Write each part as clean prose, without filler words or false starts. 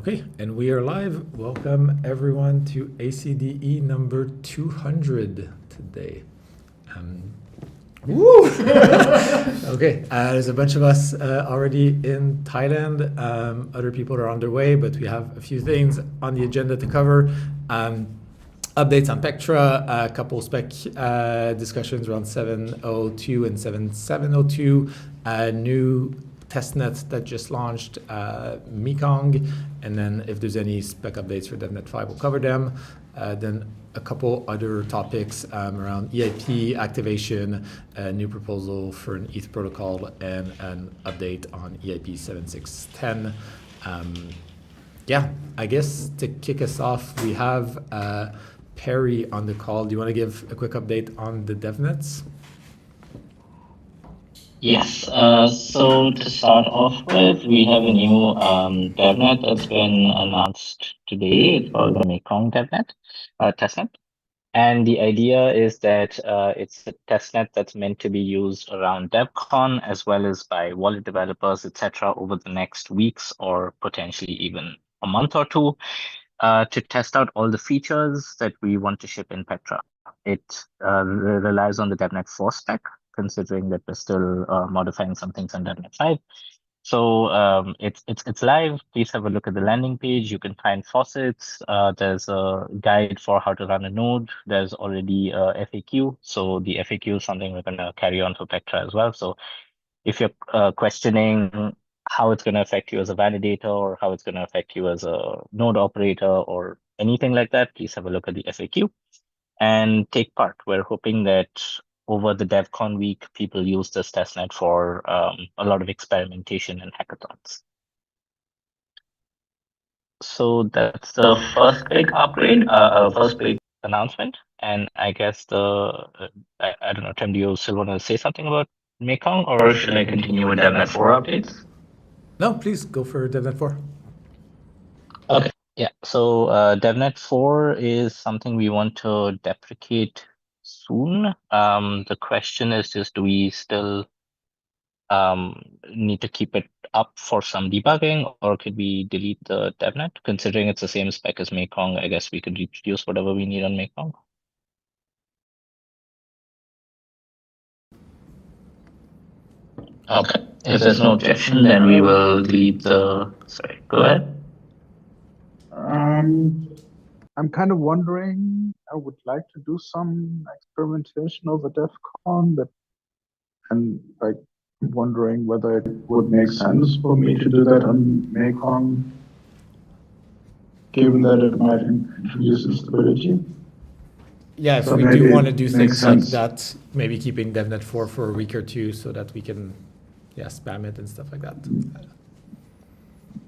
Okay, and we are live. Welcome everyone to ACDE number 200 today. Woo! Okay, there's a bunch of us already in Thailand. Other people are on their way, but we have a few things on the agenda to cover. Updates on Pectra, a couple spec discussions around 7.02 and 7.702, new testnet that just launched, Mekong, and then if there's any spec updates for Devnet 5, we'll cover them. Then a couple other topics around EIP activation, a new proposal for an ETH protocol, and an update on EIP 7610. Yeah, I guess to kick us off, we have Perry on the call. Do you want to give a quick update on the DevNets? Yes. So to start off with, we have a new DevNet that's been announced today. It's called the Mekong DevNet, testnet. And the idea is that it's a testnet that's meant to be used around DevCon as well as by wallet developers, etc., over the next weeks or potentially even a month or two to test out all the features that we want to ship in Pectra. It relies on the DevNet 4 spec, considering that we're still modifying some things on DevNet 5. So it's live. Please have a look at the landing page. You can find faucets. There's a guide for how to run a node. There's already a FAQ. So the FAQ is something we're going to carry on for Pectra as well. So if you're questioning how it's going to affect you as a validator or how it's going to affect you as a node operator or anything like that, please have a look at the FAQ and take part. We're hoping that over the DevCon week, people use this testnet for a lot of experimentation and hackathons. So that's the first big upgrade, first big announcement. And I guess I don't know, Tim, do you still want to say something about Mekong or should I continue with DevNet 4 updates? No, please go for DevNet 4. Okay, yeah. So DevNet 4 is something we want to deprecate soon. The question is just, do we still need to keep it up for some debugging, or could we delete the DevNet? Considering it's the same spec as Mekong, I guess we could reproduce whatever we need on Mekong. Okay, if there's no objection, then we will delete the, sorry, go ahead. I'm kind of wondering, I would like to do some experimentation over DevCon, and like wondering whether it would make sense for me to do that on Mekong, given that it might introduce instability. Yeah, if So we maybe do want to it do makes things like sense. that, maybe keeping DevNet 4 for a week or two so that we can, yeah, spam it and stuff like that.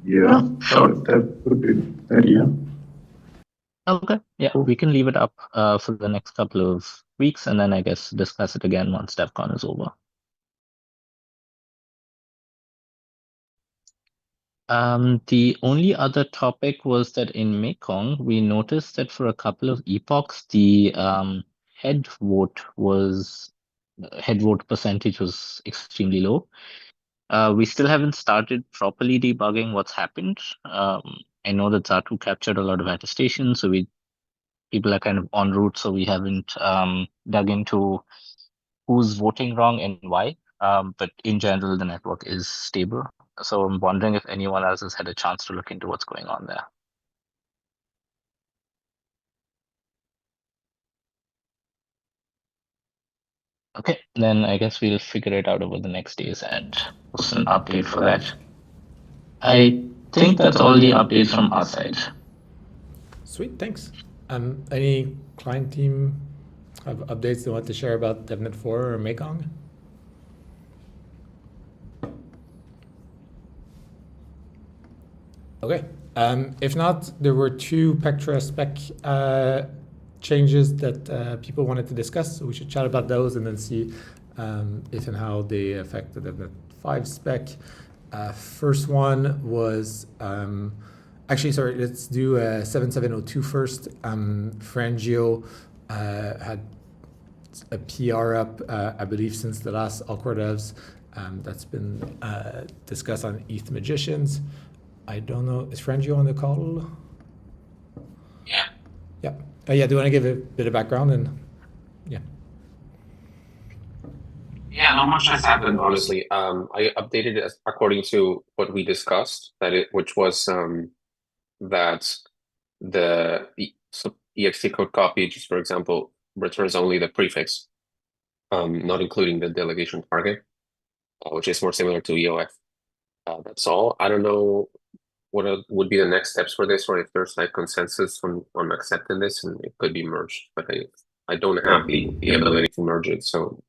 Yeah, sure, that would be the idea. Okay, yeah, we can leave it up for the next couple of weeks and then I guess discuss it again once DevCon is over. The only other topic was that in Mekong, we noticed that for a couple of epochs, the head vote percentage was extremely low. We still haven't started properly debugging what's happened. I know that Zatu captured a lot of attestation, so people are kind of en route, so we haven't dug into who's voting wrong and why. But in general, the network is stable. So I'm wondering if anyone else has had a chance to look into what's going on there. Okay, then I guess we'll figure it out over the next days and post an update for that. I think that's all the updates from our side. Sweet, thanks. Any client team have updates they want to share about DevNet 4 or Mekong? Okay. If not, there were two Pectra spec changes that people wanted to discuss, so we should chat about those and then see if and how they affect the DevNet 5 spec. First one was, actually, sorry, let's do 7702 first. Frangio had a PR up, I believe, since the last Awkward Devs. That's been discussed on ETH Magicians. I don't know. Is Frangio on the call? Yeah. Yeah. Yeah. Do you want to give a bit of background and yeah. Yeah, not much has happened, honestly. I updated it according to what we discussed, which was that the ext code copy, just for example, returns only the prefix, not including the delegation target, which is more similar to EOF. That's all. I don't know what would be the next steps for this, or if there's like consensus on accepting this, and it could be merged. But I don't have the ability to merge it, so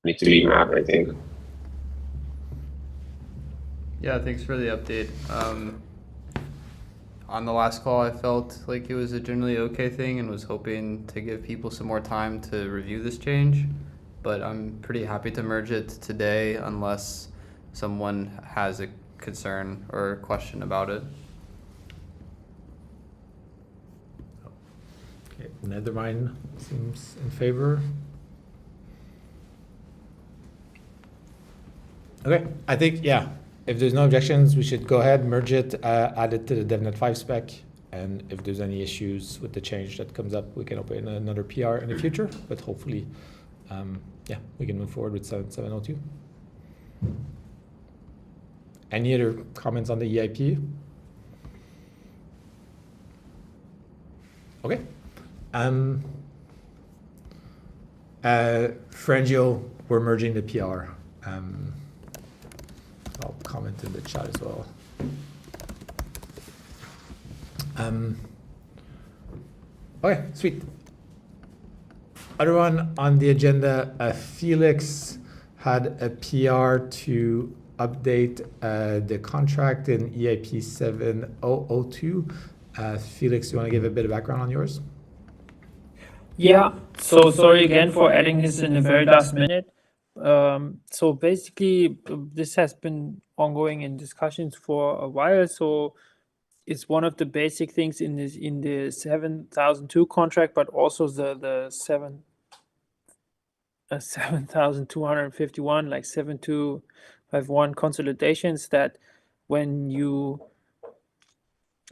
it needs to be mapped, I think. Yeah, thanks for the update. On the last call, I felt like it was a generally okay thing and was hoping to give people some more time to review this change, but I'm pretty happy to merge it today unless someone has a concern or question about it. Okay. Nethermind seems in favor. Okay. I think, yeah. If there's no objections, we should go ahead, merge it, add it to the Devnet 5 spec. And if there's any issues with the change that comes up, we can open another PR in the future. But hopefully, yeah, we can move forward with 7702. Any other comments on the EIP? Okay. Frangio, we're merging the PR. I'll comment in the chat as well. Okay, sweet. Other one on the agenda, Felix had a PR to update the contract in EIP 7002. Felix, you want to give a bit of background on yours? Yeah, so sorry again for adding this in the very last minute. So basically, this has been ongoing in discussions for a while. So it's one of the basic things in the 7002 contract, but also the 7251, like 7251 consolidations, that when you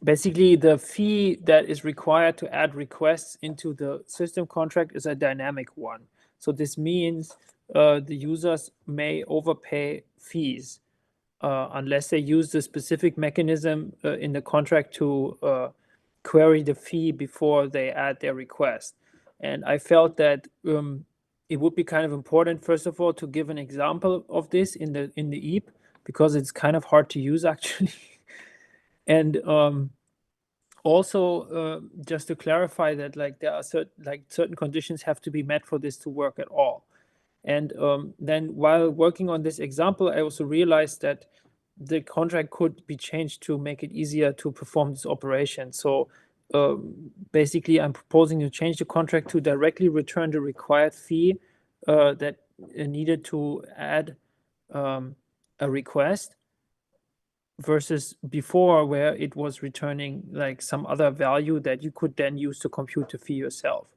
basically the fee that is required to add requests into the system contract is a dynamic one. So this means the users may overpay fees unless they use the specific mechanism in the contract to query the fee before they add their request. And I felt that it would be kind of important, first of all, to give an example of this in the EAP, because it's kind of hard to use actually. And also, just to clarify that, like, there are certain conditions have to be met for this to work at all. And then while working on this example, I also realized that the contract could be changed to make it easier to perform this operation. So basically, I'm proposing to change the contract to directly return the required fee that needed to add a request, versus before where it was returning like some other value that you could then use to compute the fee yourself.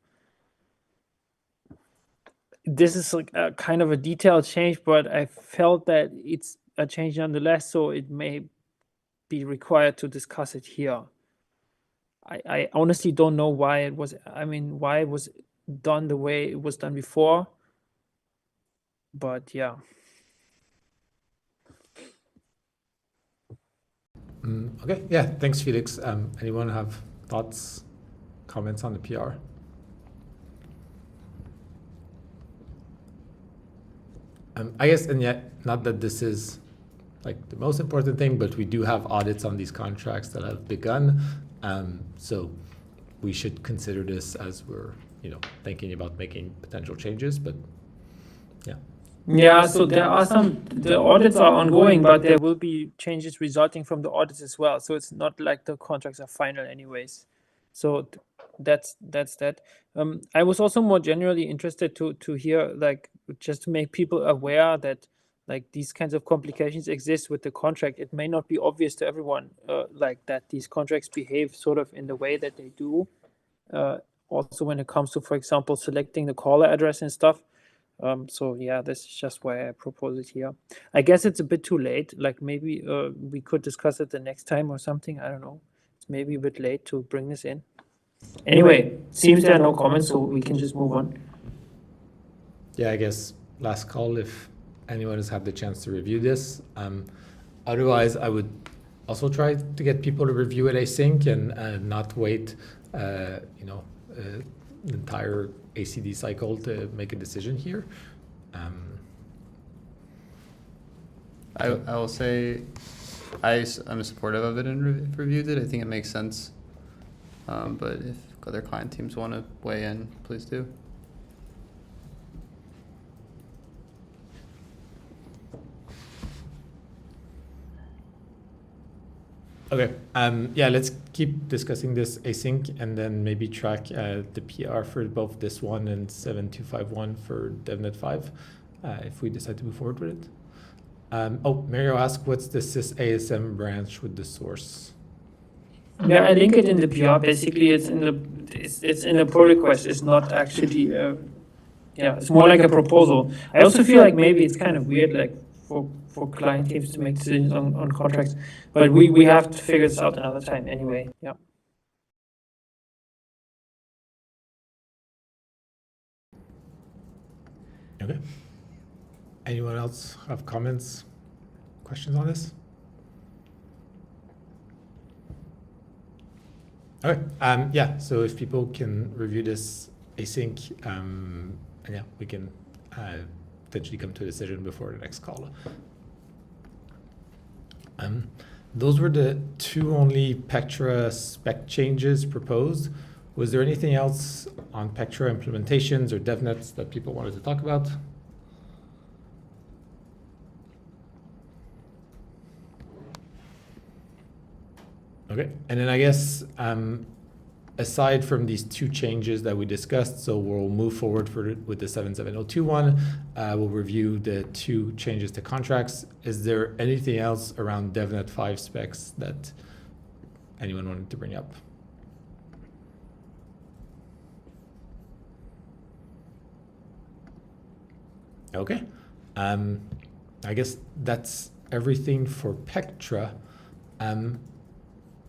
This is like a kind of a detailed change, but I felt that it's a change nonetheless, so it may be required to discuss it here. I honestly don't know why it was, why it was done the way it was done before, but yeah. Okay, yeah, thanks, Felix. Anyone have thoughts, comments on the PR? I guess, and yet, not that this is like the most important thing, but we do have audits on these contracts that have begun. So we should consider this as we're, thinking about making potential changes, but yeah. Yeah, so there are the audits are ongoing, but there will be changes resulting from the audits as well. So it's not like the contracts are final anyways. So that's that. I was also more generally interested to hear, like, just to make people aware that like these kinds of complications exist with the contract. It may not be obvious to everyone, like that these contracts behave sort of in the way that they do. Also when it comes to, for example, selecting the caller address and stuff. So yeah, this is just why I propose it here. I guess it's a bit too late. Like maybe we could discuss it the next time or something. I don't know. It's maybe a bit late to bring this in. Anyway, seems there are no comments, so we can just move on. Yeah, I guess last call if anyone has had the chance to review this. Otherwise, I would also try to get people to review it async and not wait, the entire ACD cycle to make a decision here. I will say I'm supportive of it and reviewed it. I think it makes sense. But if other client teams want to weigh in, please do. Okay. Yeah, let's keep discussing this async and then maybe track the PR for both this one and 7251 for Devnet 5 if we decide to move forward with it. Mario asked, what's the sysASM branch with the source? Yeah, I link it in the PR. Basically, it's in the pull request. It's not actually. It's more like a proposal. I also feel like maybe it's kind of weird, like for client teams to make decisions on contracts, but we have to figure this out another time anyway. Yeah. Okay. Anyone else have comments, questions on this? Okay. Yeah. So if people can review this async, and yeah, we can potentially come to a decision before the next call. Those were the two only Pectra spec changes proposed. Was there anything else on Pectra implementations or devnets that people wanted to talk about? Okay, and then I guess aside from these two changes that we discussed, so we'll move forward with the 7702 one. We'll review the two changes to contracts. Is there anything else around Devnet 5 specs that anyone wanted to bring up? Okay, I guess that's everything for Pectra.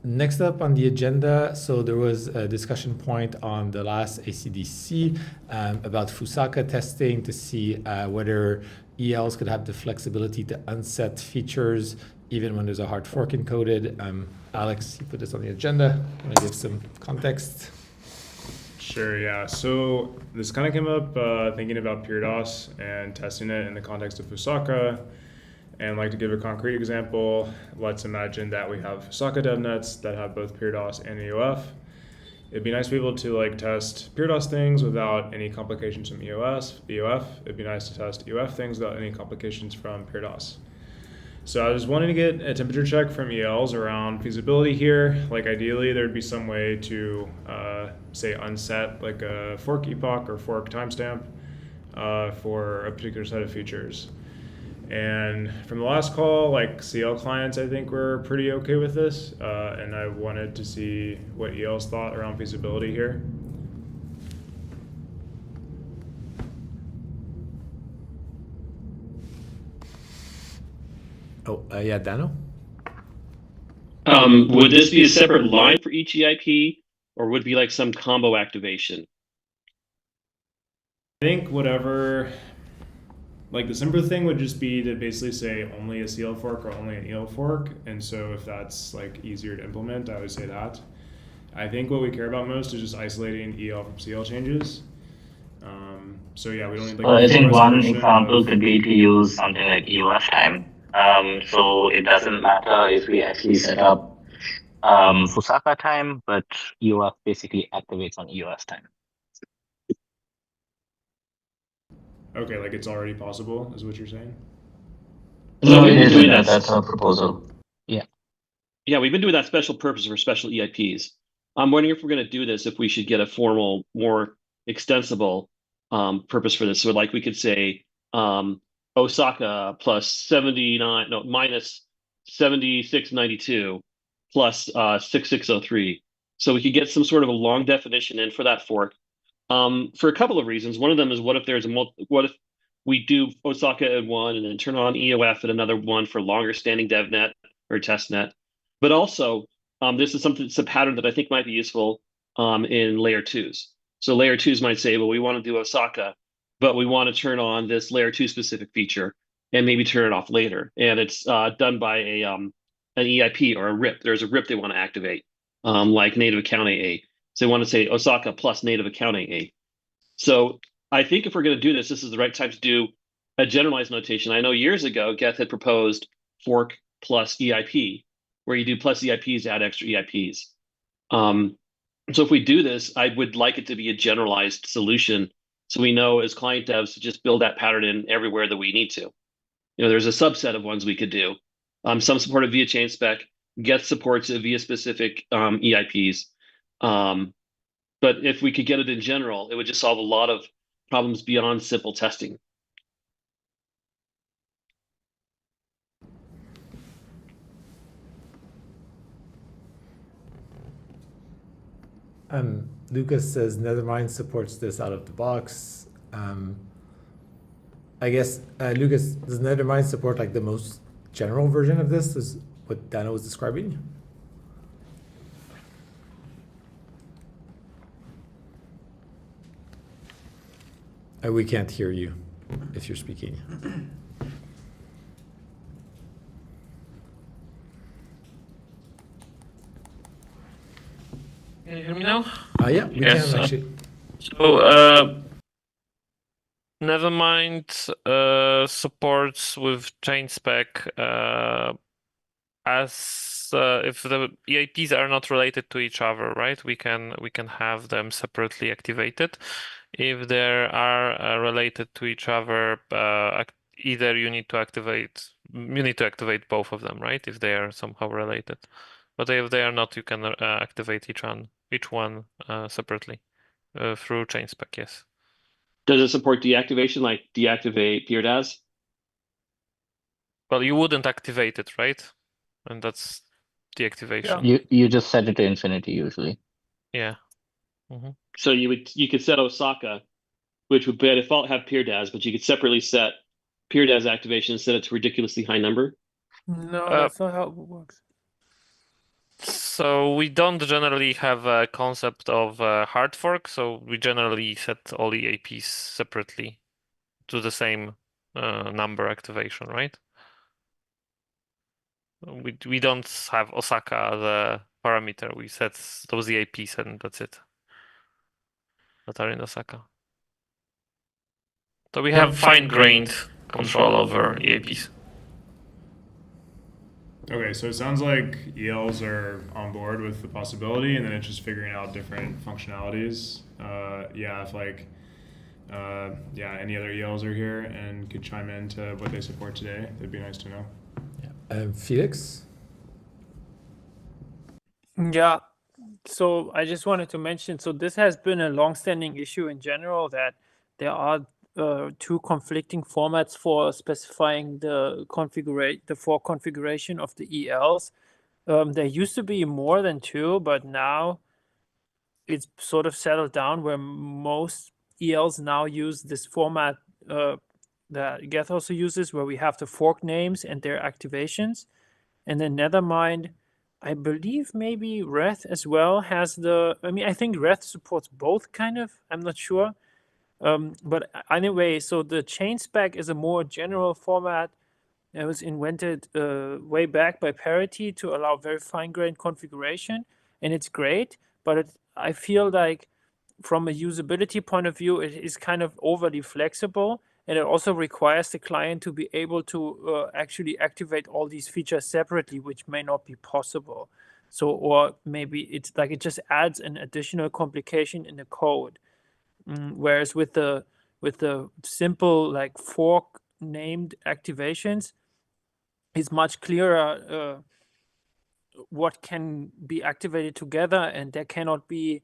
Next up on the agenda, so there was a discussion point on the last ACDC about Fusaka testing to see whether ELs could have the flexibility to unset features even when there's a hard fork encoded. Alex, you put this on the agenda. Want to give some context? Sure, yeah. So this kind of came up thinking about PureDOS and testing it in the context of Fusaka. And like to give a concrete example, let's imagine that we have Fusaka devnets that have both PureDOS and EOF. It'd be nice to be able to like test PureDOS things without any complications from EOF. It'd be nice to test EOF things without any complications from PureDOS. So I was wanting to get a temperature check from ELs around feasibility here. Like ideally there'd be some way to say unset like a fork epoch or fork timestamp for a particular set of features. And from the last call, like CL clients, I think were pretty okay with this. And I wanted to see what ELs thought around feasibility here. Yeah, Dano? Would this be a separate line for each EIP, or would it be like some combo activation? I think whatever, like the simpler thing would just be to basically say only a CL fork or only an EL fork. And so if that's like easier to implement, I would say that. I think what we care about most is just isolating EL from CL changes. So yeah, we don't need like I think one example could be to use something like EOF time. So it doesn't matter if we actually set up Fusaka time, but EOF basically activates on EOF time. Okay, like it's already possible, is what you're saying? No, we've been doing that. That's our proposal. Yeah. Yeah, we've been doing that special purpose for special EIPs. I'm wondering if we're going to do this, if we should get a formal, more extensible purpose for this. So like we could say Osaka plus 79, no, minus 7692 plus 6603. So we could get some sort of a long definition in for that fork for a couple of reasons. One of them is what if there's we do Osaka at one and then turn on EOF at another one for longer standing DevNet or testnet. But also, this is something, it's a pattern that I think might be useful in layer twos. So layer twos might say, well, we want to do Osaka, but we want to turn on this layer two specific feature and maybe turn it off later. And it's done by an EIP or a RIP. There's a RIP they want to activate, like native account AA. So they want to say Osaka plus native account AA. So I think if we're going to do this, this is the right time to do a generalized notation. I know years ago, Geth had proposed fork plus EIP, where you do plus EIPs, add extra EIPs. So if we do this, I would like it to be a generalized solution. So we know as client devs to just build that pattern in everywhere that we need to. There's a subset of ones we could do. Some support it via chain spec, Geth supports it via specific EIPs. But if we could get it in general, it would just solve a lot of problems beyond simple testing. Lucas says Nethermind supports this out of the box. I guess, Lucas, does Nethermind support like the most general version of this, is what Dana was describing? We can't hear you if you're speaking. Can you hear me now? Yeah, we Yes, can actually. So, Nevermind supports with chain spec as if the EIPs are not related to each other, right? We can have them separately activated. If they are related to each other, either you need to activate both of them, right? If they are somehow related. But if they are not, you can activate each one separately through chain spec. Yes. Does it support deactivation, like deactivate PeerDAS? Well, you wouldn't activate it, right? And that's deactivation. You just set it to infinity usually. Yeah. Mm-hmm. So you could set Osaka, which would by default have PeerDAS, but you could separately set PeerDAS activation and set it to ridiculously high number. No, that's not how it works. So we don't generally have a concept of hard fork, so we generally set all EAPs separately to the same number activation, right? We don't have Osaka as a parameter. We set those EAPs and that's it. That are in Osaka. So we have fine-grained control over EAPs. Okay, so it sounds like ELs are on board with the possibility, and then it's just figuring out different functionalities. If like, any other ELs are here and could chime in to what they support today, that'd be nice to know. Yeah. Felix? Yeah. So I just wanted to mention, so this has been a long-standing issue in general, that there are two conflicting formats for specifying the fork configuration of the ELs. There used to be more than two, but now it's sort of settled down where most ELs now use this format that Geth also uses, where we have the fork names and their activations. And then Nethermind, I believe maybe Reth as well has I think Reth supports both kind of, I'm not sure. But anyway, so the chain spec is a more general format. It was invented way back by Parity to allow very fine-grained configuration, and it's great, but I feel like from a usability point of view, it is kind of overly flexible, and it also requires the client to be able to actually activate all these features separately, which may not be possible. So, or maybe it's like it just adds an additional complication in the code. Whereas with the simple like fork named activations, it's much clearer what can be activated together, and there cannot be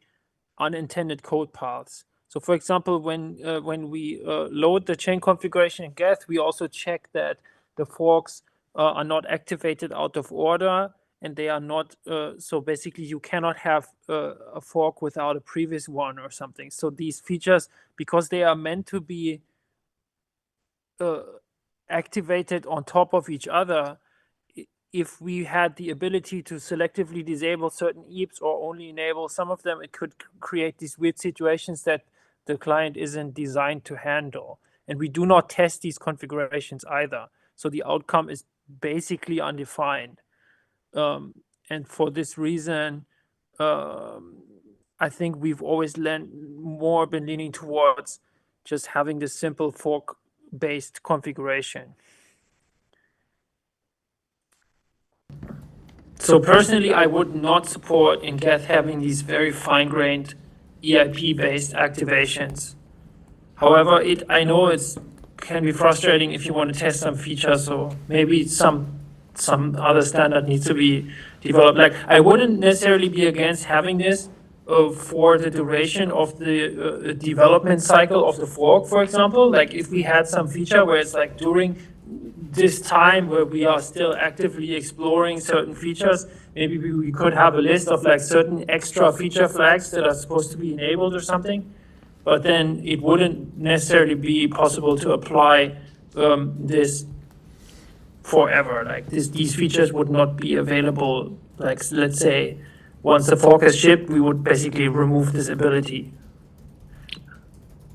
unintended code paths. So for example, when we load the chain configuration in Geth, we also check that the forks are not activated out of order, and they are not, so basically you cannot have a fork without a previous one or something. So these features, because they are meant to be activated on top of each other, if we had the ability to selectively disable certain EAPs or only enable some of them, it could create these weird situations that the client isn't designed to handle. And we do not test these configurations either. So the outcome is basically undefined. And for this reason, I think we've always been leaning towards just having this simple fork-based configuration. So personally, I would not support in Geth having these very fine-grained EIP-based activations. However, I know it can be frustrating if you want to test some features, so maybe some other standard needs to be developed. Like, I wouldn't necessarily be against having this for the duration of the development cycle of the fork, for example. Like, if we had some feature where it's like during this time where we are still actively exploring certain features, maybe we could have a list of like certain extra feature flags that are supposed to be enabled or something. But then it wouldn't necessarily be possible to apply this forever. Like these features would not be available. Like, let's say once the fork is shipped, we would basically remove this ability.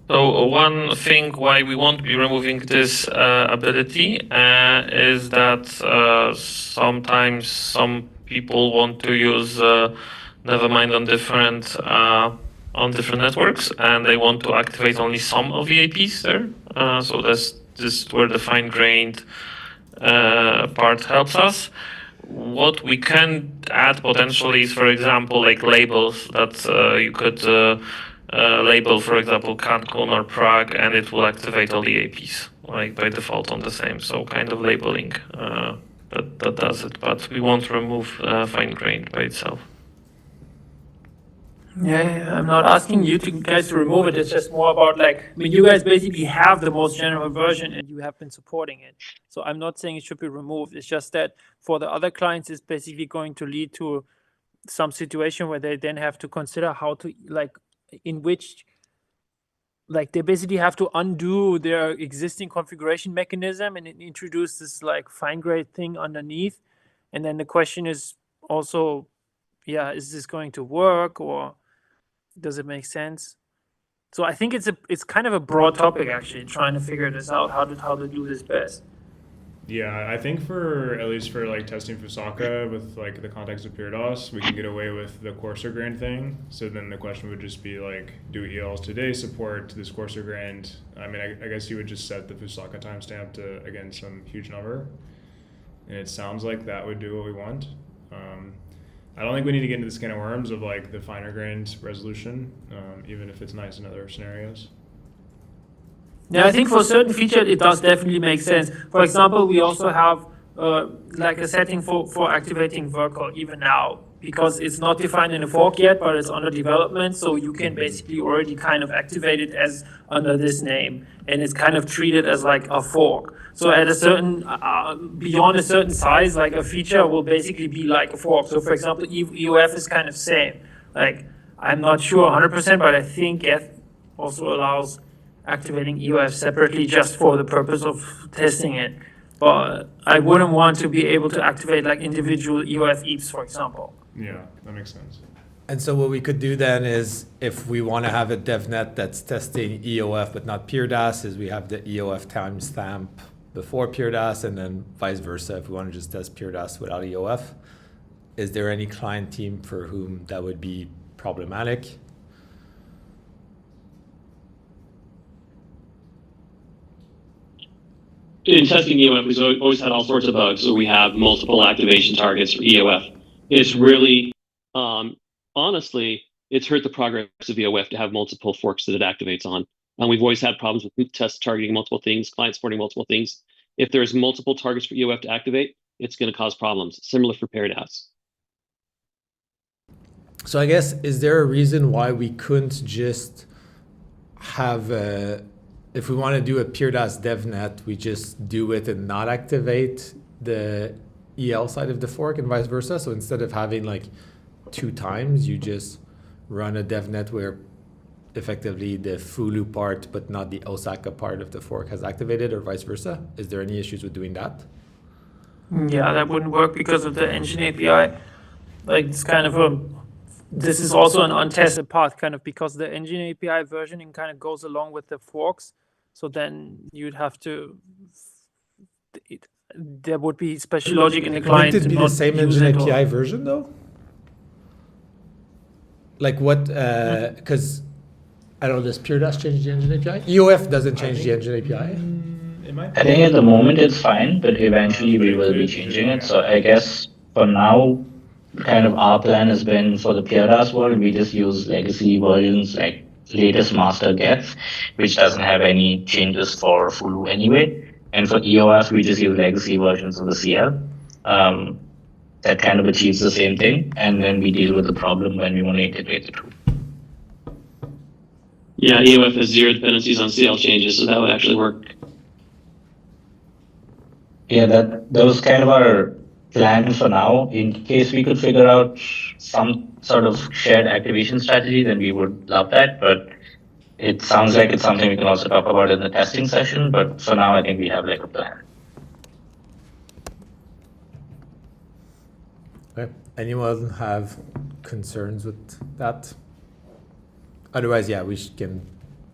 So one thing why we won't be removing this ability is that sometimes some people want to use Nevermind on different networks, and they want to activate only some of the APs there. So that's just where the fine-grained part helps us. What we can add potentially is, for example, like labels that you could label, for example, Cancun or Prague, and it will activate all the APs, like by default on the same. So kind of labeling that does it, but we won't remove fine-grained by itself. Yeah, I'm not asking you guys to remove it. It's just more about like, I mean, you guys basically have the most general version and you have been supporting it. So I'm not saying it should be removed. It's just that for the other clients, it's basically going to lead to some situation where they then have to consider how to, like, in which, like, they basically have to undo their existing configuration mechanism and introduce this like fine-grained thing underneath. And then the question is also, yeah, is this going to work or does it make sense? So I think it's kind of a broad topic, actually, trying to figure this out, how to do this best. Yeah, I think at least for like testing Fusaka with like the context of PeerDOS, we can get away with the coarser grain thing. So then the question would just be like, do ELs today support this coarser grained? I mean, I guess you would just set the Fusaka timestamp to, again, some huge number. And it sounds like that would do what we want. I don't think we need to get into this can of worms of like the finer grained resolution, even if it's nice in other scenarios. Yeah, I think for certain features, it does definitely make sense. For example, we also have like a setting for activating Vercol even now, because it's not defined in a fork yet, but it's under development. So you can basically already kind of activate it as under this name, and it's kind of treated as like a fork. So at a certain, beyond a certain size, like a feature will basically be like a fork. So for example, EOF is kind of same. Like, I'm not sure 100%, but I think Geth also allows activating EOF separately just for the purpose of testing it. But I wouldn't want to be able to activate like individual EOF EAPs, for example. Yeah, that makes sense. And so what we could do then is, if we want to have a DevNet that's testing EOF but not PeerDAS, is we have the EOF timestamp before PeerDAS, and then vice versa if we want to just test PeerDAS without EOF. Is there any client team for whom that would be problematic? In testing EOF, we've always had all sorts of bugs. So we have multiple activation targets for EOF. It's really, honestly, it's hurt the progress of EOF to have multiple forks that it activates on. We've always had problems with tests targeting multiple things, clients supporting multiple things. If there's multiple targets for EOF to activate, it's going to cause problems. Similar for PeerDAS. So I guess, is there a reason why we couldn't just have if we want to do a PeerDAS DevNet, we just do it and not activate the EL side of the fork and vice versa? So instead of having like 2 times, you just run a DevNet where effectively the Fulu part, but not the Osaka part of the fork has activated, or vice versa? Is there any issues with doing that? Yeah, that wouldn't work because of the engine API. Like it's kind of this is also an untested path, kind of because the engine API versioning kind of goes along with the forks. So then you'd have to, there would be special logic in the client. Wouldn't it be to the not same use engine it or- API version though? Like what, because I don't know, does PureDAS change the engine API? EOF doesn't change the engine API. It might I think at the moment it's fine, but eventually we will be changing it. So I guess for now, kind of our plan has been for the PRDAS world, we just use legacy versions like latest master gets, which doesn't have any changes for Fulu anyway. And for EOF, we just use legacy versions of the CL. That kind of achieves the same thing, and then we deal with the problem when we want to integrate the two. Yeah, EOF has 0 dependencies on CL changes, so that would actually work. Yeah, that was kind of our plan for now. In case we could figure out some sort of shared activation strategy, then we would love that. But it sounds like it's something we can also talk about in the testing session. But for now, I think we have like a plan. Okay. Anyone have concerns with that? Otherwise, yeah, we can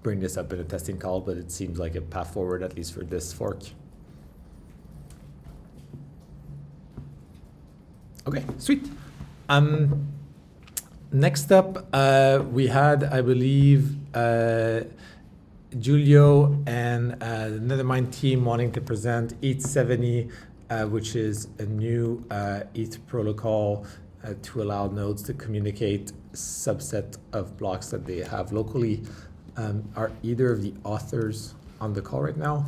bring this up in a testing call, but it seems like a path forward, at least for this fork. Okay, sweet. Next up, we had, I believe, Giulio and the Nethermind team wanting to present ETH70, which is a new ETH protocol to allow nodes to communicate subset of blocks that they have locally. Are either of the authors on the call right now?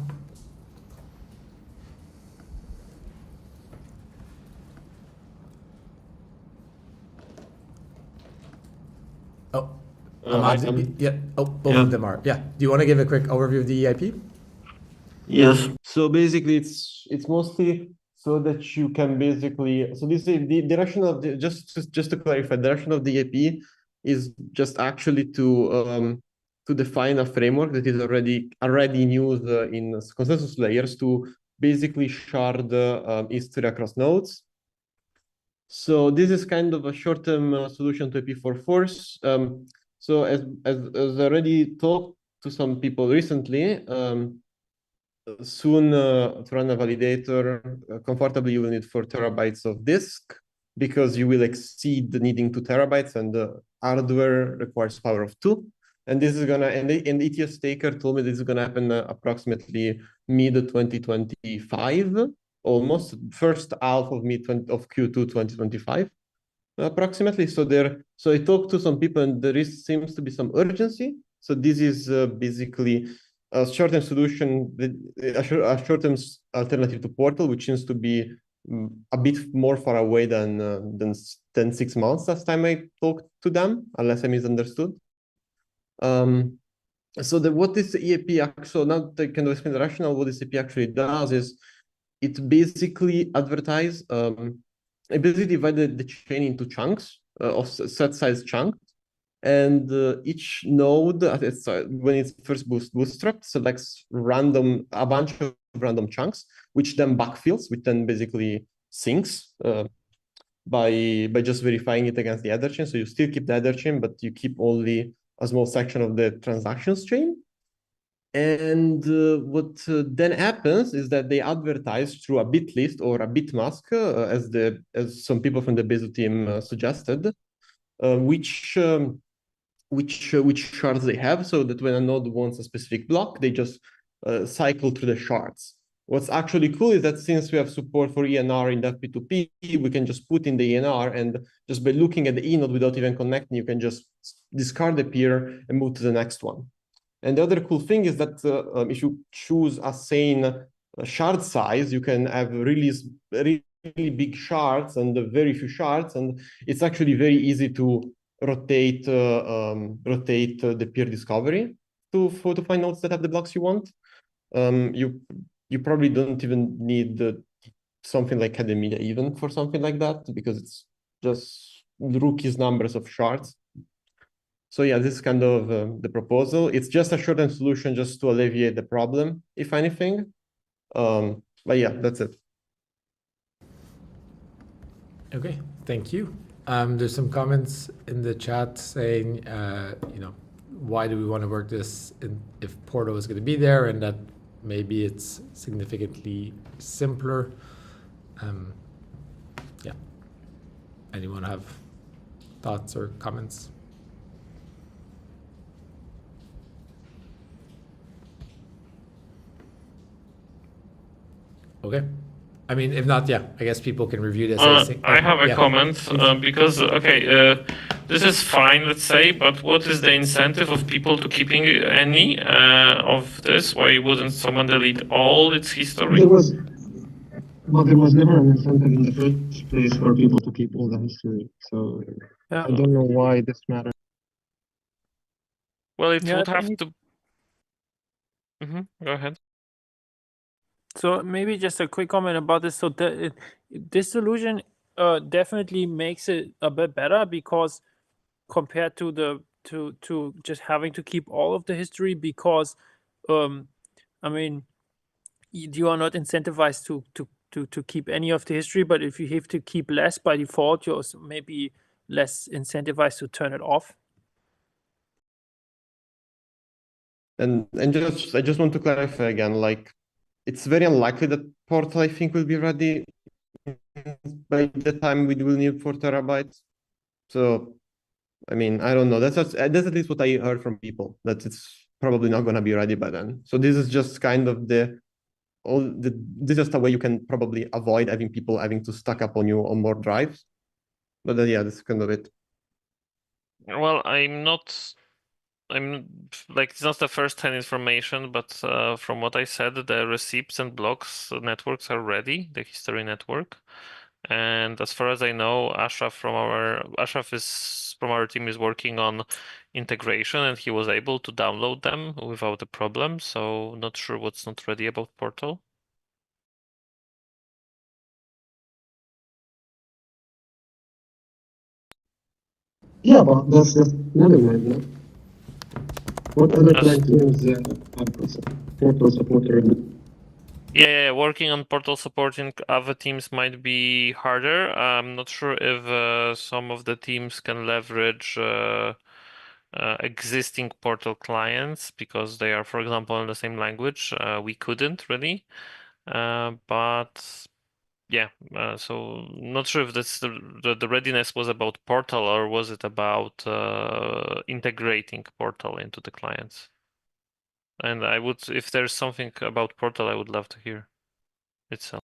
Oh, yeah. Oh, both of them are. Yeah. Do you want to give a quick overview of the EIP? Yes. So basically, it's mostly so that you can basically. So this is the direction of the just to clarify, the direction of the EIP is just actually to define a framework that is already in use in consensus layers to basically shard history across nodes. So this is kind of a short-term solution to EIP for force. So as I already talked to some people recently, soon to run a validator comfortably, you will need 4 terabytes of disk because you will exceed the needing 2 terabytes, and the hardware requires power of 2. And this is gonna, and the ETH staker told me this is gonna happen approximately mid-2025, almost first half of Q2 2025. Approximately. So I talked to some people, and there seems to be some urgency. So this is basically a short-term solution, a short-term alternative to Portal, which seems to be a bit more far away than 6 months last time I talked to them, unless I misunderstood. So what this EIP actually, now I can explain the rationale. What this EIP actually does is it basically it basically divided the chain into chunks of set size chunks, and each node when it's first bootstrapped selects a bunch of random chunks, which then backfills, which then basically syncs by just verifying it against the header chain. So you still keep the header chain, but you keep only a small section of the transactions chain. And what then happens is that they advertise through a bit list or a bit mask, as some people from the Bezu team suggested, which shards they have, so that when a node wants a specific block, they just cycle through the shards. What's actually cool is that since we have support for ENR in FP2P, we can just put in the ENR, and just by looking at the E node without even connecting, you can just discard the peer and move to the next one. And the other cool thing is that if you choose a sane shard size, you can have really big shards and very few shards, and it's actually very easy to rotate the peer discovery to find nodes that have the blocks you want. You probably don't even need something like Academia even for something like that, because it's just Rookie's numbers of shards. So yeah, this is kind of the proposal. It's just a short-term solution just to alleviate the problem, if anything. But yeah, that's it. Okay, thank you. There's some comments in the chat saying, why do we want to work this if Portal is going to be there, and that maybe it's significantly simpler. Yeah. Anyone have thoughts or comments? Okay. I mean, if not, yeah, I guess people can review this. I have a comment because, this is fine, let's say, but what is the incentive of people to keeping any of this? Why wouldn't someone delete all its history? There was never an incentive in the first place for people to keep all the history. So Yeah. I don't know why this matters. Well, it Yeah, would I have think- to. Go ahead. So maybe just a quick comment about this. So this solution definitely makes it a bit better, because compared to to just having to keep all of the history, because I mean, you are not incentivized to keep any of the history, but if you have to keep less by default, you're also maybe less incentivized to turn it off. And I just want to clarify again, like, it's very unlikely that Portal, I think, will be ready by the time we will need 4 terabytes. So, I mean, I don't know. That's at least what I heard from people, that it's probably not going to be ready by then. So this is just kind of this is just a way you can probably avoid having people having to stack up on you on more drives. But yeah, that's kind of it. Well, I'm like, it's not the first-hand information, but from what I said, the receipts and blocks networks are ready, the history network. And as far as I know, Ashraf from our team is working on integration, and he was able to download them without a problem. So not sure what's not ready about Portal. Yeah, but that's another no? What other client teams have Portal support already? Yeah, working on Portal supporting other teams might be harder. I'm not sure if some of the teams can leverage existing Portal clients because they are, for example, in the same language. We couldn't really, but yeah. So not sure if that's the readiness was about Portal, or was it about integrating Portal into the clients. And if there's something about Portal, I would love to hear itself.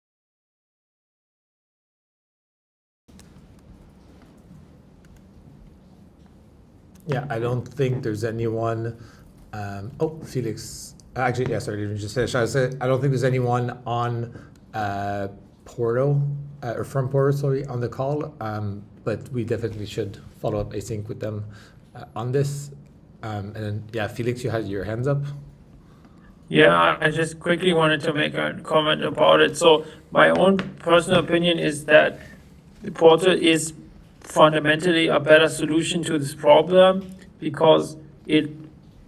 Yeah, I don't think there's anyone. Felix. Actually, yeah, sorry, didn't just finish. I don't think there's anyone on Portal or from Portal, sorry, on the call. But we definitely should follow up async with them on this. And then, yeah, Felix, you had your hands up. Yeah, I just quickly wanted to make a comment about it. So my own personal opinion is that Portal is fundamentally a better solution to this problem, because it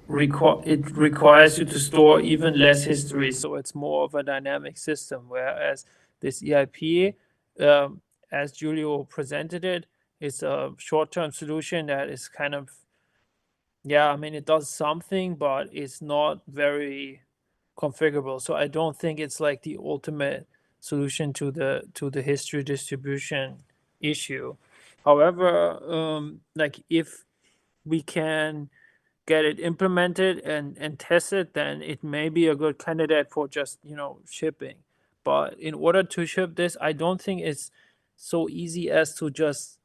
requires you to store even less history. So it's more of a dynamic system, whereas this EIP, as Giulio presented it, is a short-term solution that is kind of, yeah, I mean, it does something, but it's not very configurable. So I don't think it's like the ultimate solution to the history distribution issue. However, like, if we can get it implemented and test it, then it may be a good candidate for just, shipping. But in order to ship this, I don't think it's so easy as to just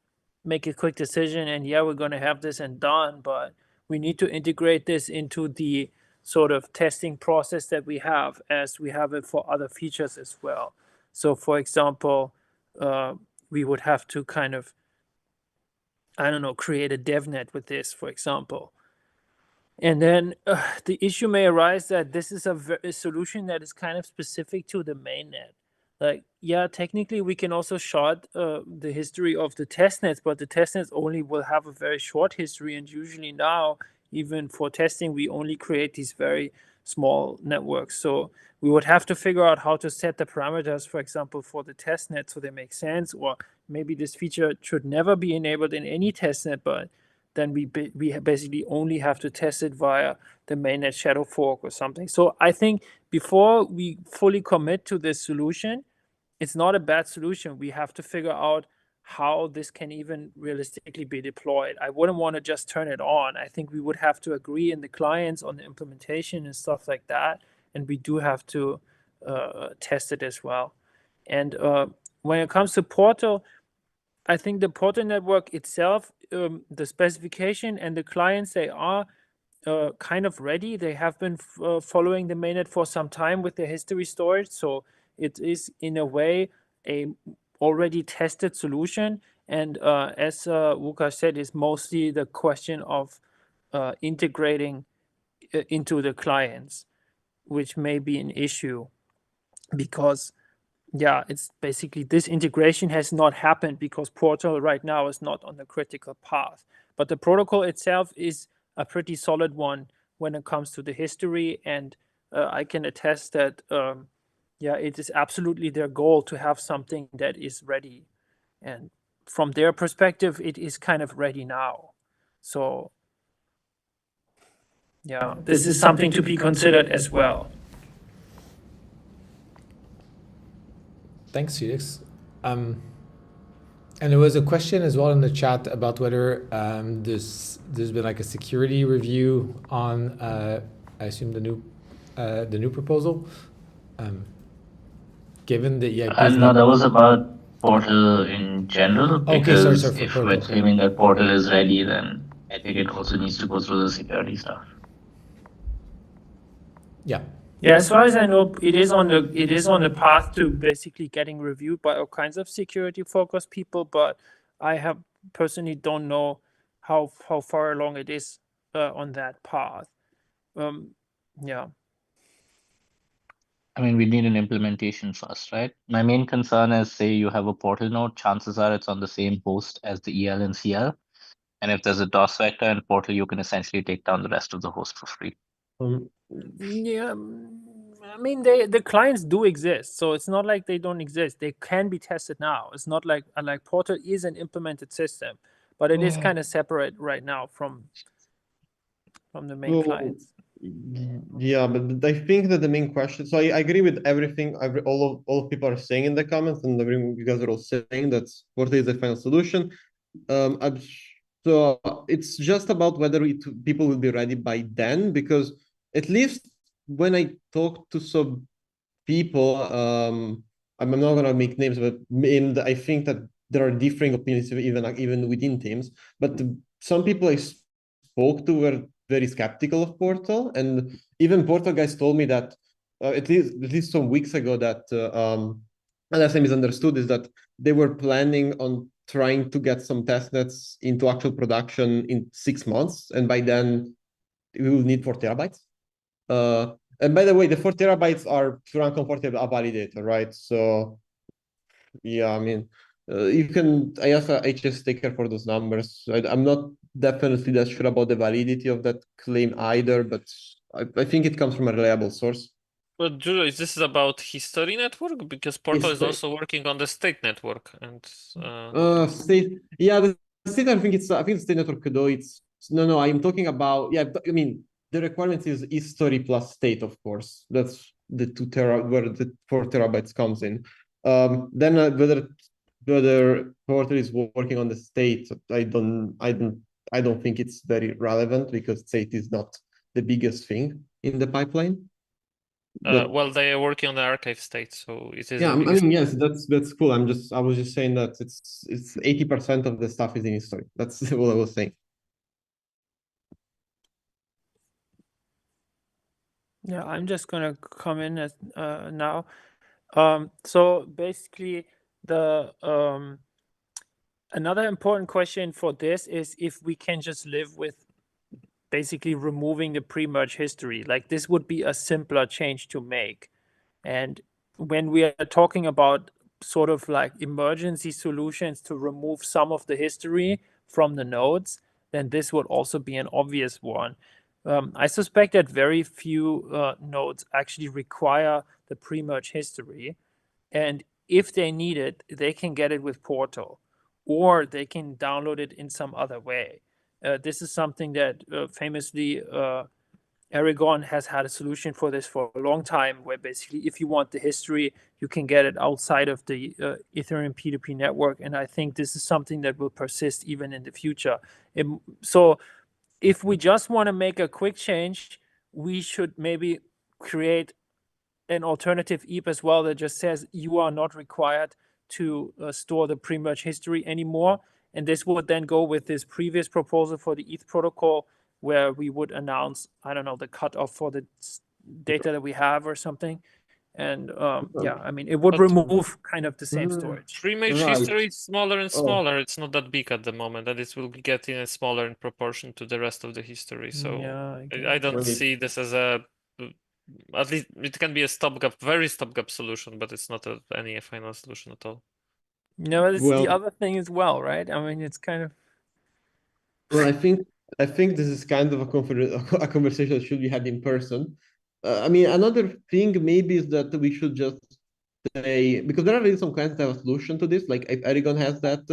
make a quick decision and, yeah, we're going to have this and done. But we need to integrate this into the sort of testing process that we have, as we have it for other features as well. So, for example, we would have to kind of, I don't know, create a Devnet with this, for example. And then the issue may arise that this is a solution that is kind of specific to the mainnet. like, yeah, technically we can also short the history of the testnets, but the testnets only will have a very short history. And usually now, even for testing, we only create these very small networks. So we would have to figure out how to set the parameters, for example, for the testnet so they make sense, or maybe this feature should never be enabled in any testnet, but then we basically only have to test it via the mainnet shadow fork or something. So I think before we fully commit to this solution, it's not a bad solution. We have to figure out how this can even realistically be deployed. I wouldn't want to just turn it on. I think we would have to agree in the clients on the implementation and stuff like that. And we do have to test it as well. And when it comes to Portal, I think the Portal network itself, the specification and the clients, they are kind of ready. They have been following the mainnet for some time with the history storage. So it is in a way a already tested solution. And as Łukasz said, it's mostly the question of integrating into the clients, which may be an issue because, yeah, it's basically this integration has not happened because Portal right now is not on the critical path. But the protocol itself is a pretty solid one when it comes to the history. And I can attest that, yeah, it is absolutely their goal to have something that is ready. And from their perspective, it is kind of ready now. So, yeah, this is something to be considered as well. Thanks, Felix. And there was a question as well in the chat about whether there's been like a security review on, I assume the new proposal. Given the EIP. No, that was about Portal in general. Because okay, sorry, if for we're Portal. claiming that Portal is ready, then I think it also needs to go through the security stuff. Yeah. Yeah, as far as I know, it is on the path to basically getting reviewed by all kinds of security focused people, but I have personally don't know how far along it is on that path. Yeah. I mean, we need an implementation first, right? My main concern is, say you have a Portal node, chances are it's on the same host as the EL and CL. And if there's a DOS vector in Portal, you can essentially take down the rest of the host for free. Yeah, I mean, the clients do exist, so it's not like they don't exist. They can be tested now. It's not like Portal is an implemented system, but it is kind of separate right now from the main clients. Yeah, but I think that the main question. So I agree with everything. All of people are saying in the comments, and everything you guys are all saying that Portal is the final solution. So it's just about whether people will be ready by then, because at least when I talk to some people, I'm not gonna make names, but I think that there are differing opinions even within teams. But some people I spoke to were very skeptical of Portal, and even Portal guys told me that at least some weeks ago that unless I misunderstood, is that they were planning on trying to get some testnets into actual production in 6 months, and by then we will need 4 terabytes. And by the way, the 4 terabytes are to run comfortably a validator, right? So yeah, I mean, you can. I asked HS Taker for those numbers. I'm not definitely that sure about the validity of that claim either, but I think it comes from a reliable source. But Julio, is this about history network? Because Portal is also working on the state network and state. Yeah, the state. I think the state network though. It's no. I'm talking about. Yeah, I mean the requirement is history plus state, of course. That's the 2 tera where the 4 terabytes comes in. Then whether Portal is working on the state, I don't think it's very relevant because state is not the biggest thing in the pipeline. well, they are working on the archive state, so it is. Yeah, I mean, yes, that's cool. I was just saying that it's 80% of the stuff is in history. That's what I was saying. Yeah, I'm just gonna come in as now. So basically, the another important question for this is if we can just live with basically removing the pre-merge history. Like this would be a simpler change to make, and when we are talking about sort of like emergency solutions to remove some of the history from the nodes, then this would also be an obvious one. I suspect that very few nodes actually require the pre-merge history. And if they need it, they can get it with Portal, or they can download it in some other way. This is something that famously Aragon has had a solution for this for a long time, where basically if you want the history, you can get it outside of the Ethereum P2P network. And I think this is something that will persist even in the future. So if we just want to make a quick change, we should maybe create an alternative EAP as well that just says you are not required to store the pre-merge history anymore. And this would then go with this previous proposal for the ETH protocol, where we would announce, I don't know, the cutoff for the data that we have or something. And yeah, I mean, it would remove kind of the same storage. Pre-merge Right. history is smaller and Oh. smaller. It's not that big at the moment, and it will be getting smaller in proportion to the rest of the history. So Yeah, I don't Right. see this as a, at least it can be a stopgap, very stopgap solution, but it's not any final solution at all. No, it's Well- the other thing as well, right? I mean, it's kind of. Well, I think this is kind of a conversation that should be had in person. I mean, another thing maybe is that we should just say, because there are really some clients that have a solution to this, like if Aragon has that,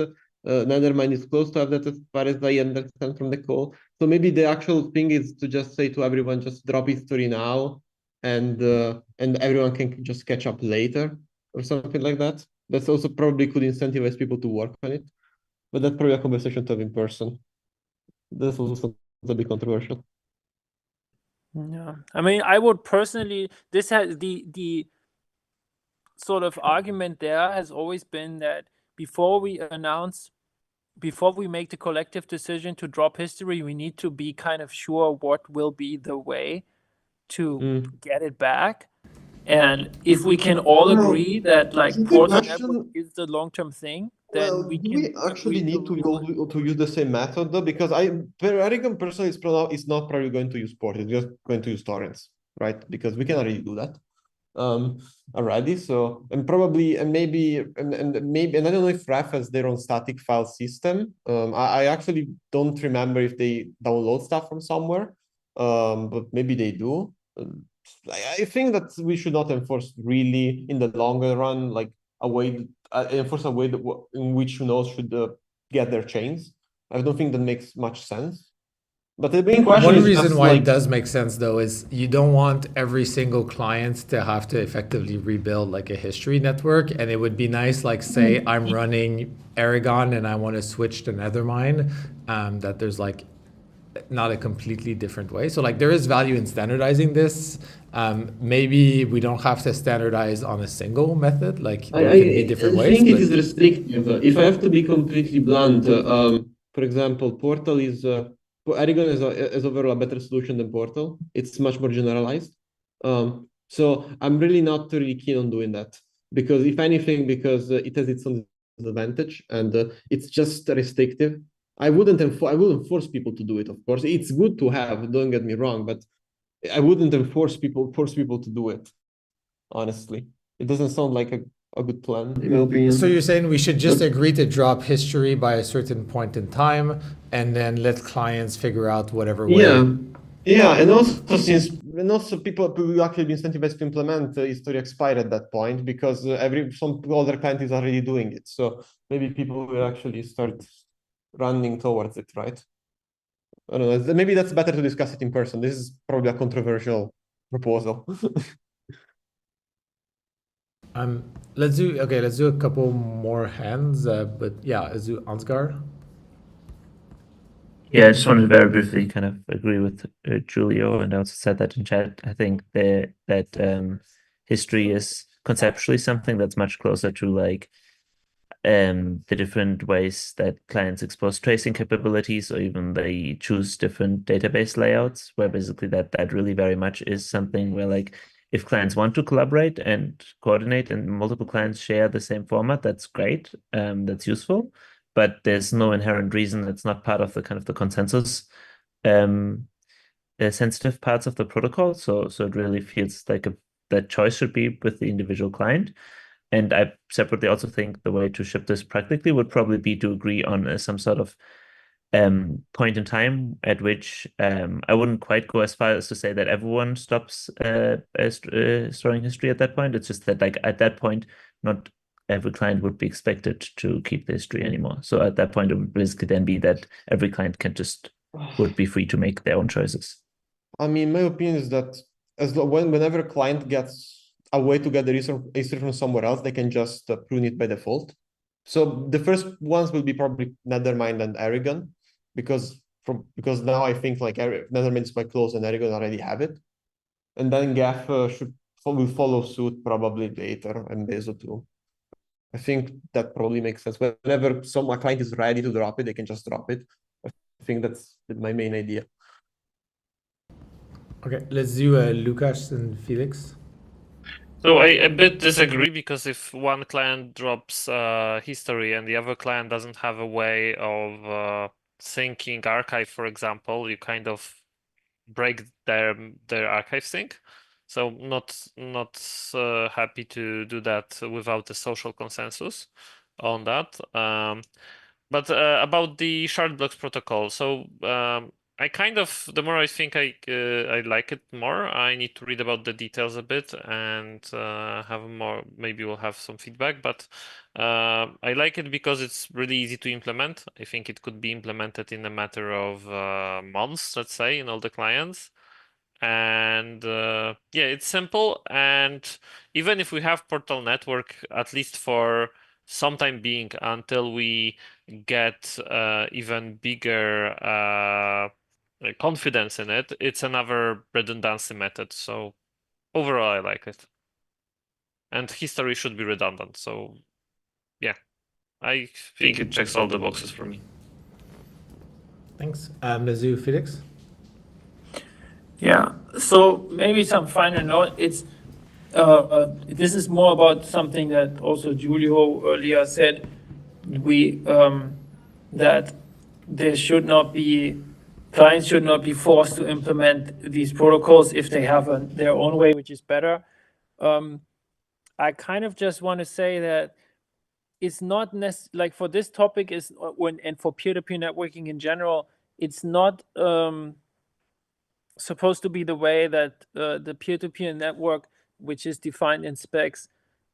Nethermind is close to have that as far as I understand from the call. So maybe the actual thing is to just say to everyone, just drop history now, and everyone can just catch up later or something like that. That's also probably could incentivize people to work on it, but that's probably a conversation to have in person. That's also something a bit controversial. Yeah, I mean, I would personally. This has the sort of argument there has always been that before we make the collective decision to drop history, we need to be kind of sure what will be the way to get it back. And if we can all agree that like Good Portal question. Network is the long-term thing, then Well, we do can we actually agree need to use the same method though? Because Aragon personally is not probably going to use port, it's just going to use torrents, right? Because we can already do that already. So maybe and I don't know if Ref has their own static file system. I actually don't remember if they download stuff from somewhere. But maybe they do. I think that we should not enforce really in the longer run, like enforce a way in which nodes should get their chains. I don't think that makes much sense. But the main question One is reason just why like, it does make sense though is you don't want every single client to have to effectively rebuild like a history network. And it would be nice, like say I'm running Aragon and I want to switch to Nethermind, that there's like not a completely different way. So like there is value in standardizing this. Maybe we don't have to standardize on a single method. Like there can be different ways. I think it but- is restrictive. If I have to be completely blunt, for example, Portal is Aragon is overall a better solution than Portal. It's much more generalized. So I'm really not really keen on doing that, because if anything, because it has its own disadvantage and it's just restrictive. I wouldn't force people to do it. Of course, it's good to have. Don't get me wrong, but I wouldn't force people to do it. Honestly, it doesn't sound like a good plan, in my opinion. So you're saying we should just agree to drop history by a certain point in time and then let clients figure out whatever way. Yeah, and also people will actually be incentivized to implement history expire at that point, because some other client is already doing it. So maybe people will actually start running towards it, right? I don't know. Maybe that's better to discuss it in person. This is probably a controversial proposal. Let's do a couple more hands. But yeah, let's do Ansgar. Yeah, I just wanted to very briefly kind of agree with Giulio, and I also said that in chat. I think that history is conceptually something that's much closer to like the different ways that clients expose tracing capabilities, or even they choose different database layouts, where basically that really very much is something where like if clients want to collaborate and coordinate and multiple clients share the same format, that's great. That's useful. But there's no inherent reason that's not part of the kind of the consensus sensitive parts of the protocol. So it really feels like that choice should be with the individual client. And I separately also think the way to ship this practically would probably be to agree on some sort of point in time at which I wouldn't quite go as far as to say that everyone stops storing history at that point. It's just that, like, at that point, not every client would be expected to keep the history anymore. So at that point, it would basically then be that every client would be free to make their own choices. I mean, my opinion is that whenever a client gets a way to get the history from somewhere else, they can just prune it by default. So the first ones will be probably Nethermind and Aragon, because now I think like Nethermind is quite close and Aragon already have it, and then Gaf will follow suit probably later, and Bezo too. I think that probably makes sense. Whenever a client is ready to drop it, they can just drop it. I think that's my main idea. Okay, let's do Lucas and Felix. So I a bit disagree, because if one client drops history and the other client doesn't have a way of syncing archive, for example, you kind of break their archive sync. So not happy to do that without a social consensus on that. But about the shard blocks protocol, so I kind of, the more I think I like it more, I need to read about the details a bit and have more, maybe we'll have some feedback, but I like it because it's really easy to implement. I think it could be implemented in a matter of months, let's say, in all the clients. And yeah, it's simple. And even if we have Portal Network, at least for some time being, until we get even bigger confidence in it, it's another redundancy method. So overall, I like it. And history should be redundant. So yeah, I think it checks all the boxes for me. Thanks. Let's do Felix. Yeah, so maybe some final note. It's this is more about something that also Giulio earlier said. That there should not be, clients should not be forced to implement these protocols if they have their own way, which is better. I kind of just want to say that it's not like for this topic is and for peer-to-peer networking in general, it's not supposed to be the way that the peer-to-peer network, which is defined in specs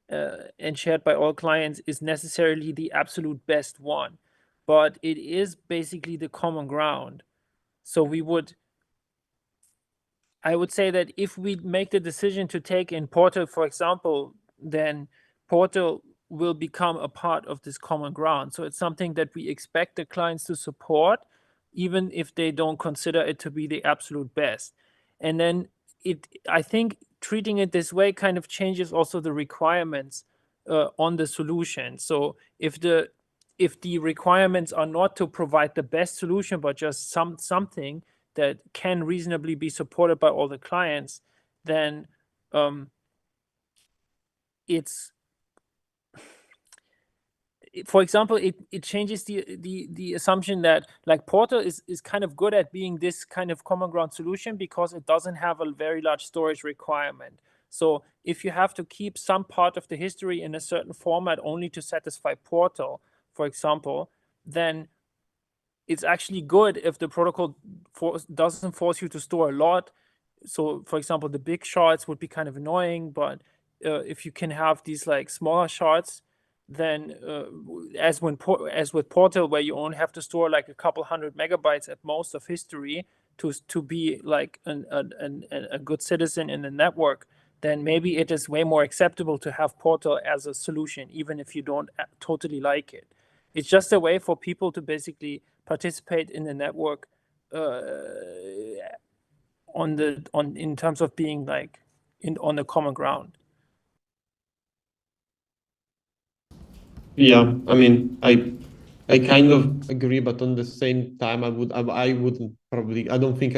and shared by all clients, is necessarily the absolute best one, but it is basically the common ground. So I would say that if we make the decision to take in Portal, for example, then Portal will become a part of this common ground. So it's something that we expect the clients to support, even if they don't consider it to be the absolute best. And then I think treating it this way kind of changes also the requirements on the solution. So if the requirements are not to provide the best solution, but just something that can reasonably be supported by all the clients, then it's, for example, it changes the assumption that like Portal is kind of good at being this kind of common ground solution because it doesn't have a very large storage requirement. So if you have to keep some part of the history in a certain format only to satisfy Portal, for example, then it's actually good if the protocol doesn't force you to store a lot. So for example, the big shards would be kind of annoying, but if you can have these like smaller shards, then as with Portal, where you only have to store like a couple 100 megabytes at most of history to be like a good citizen in the network, then maybe it is way more acceptable to have Portal as a solution, even if you don't totally like it. It's just a way for people to basically participate in the network in terms of being like on the common ground. Yeah, I mean, I kind of agree, but on the same time, I wouldn't probably. I think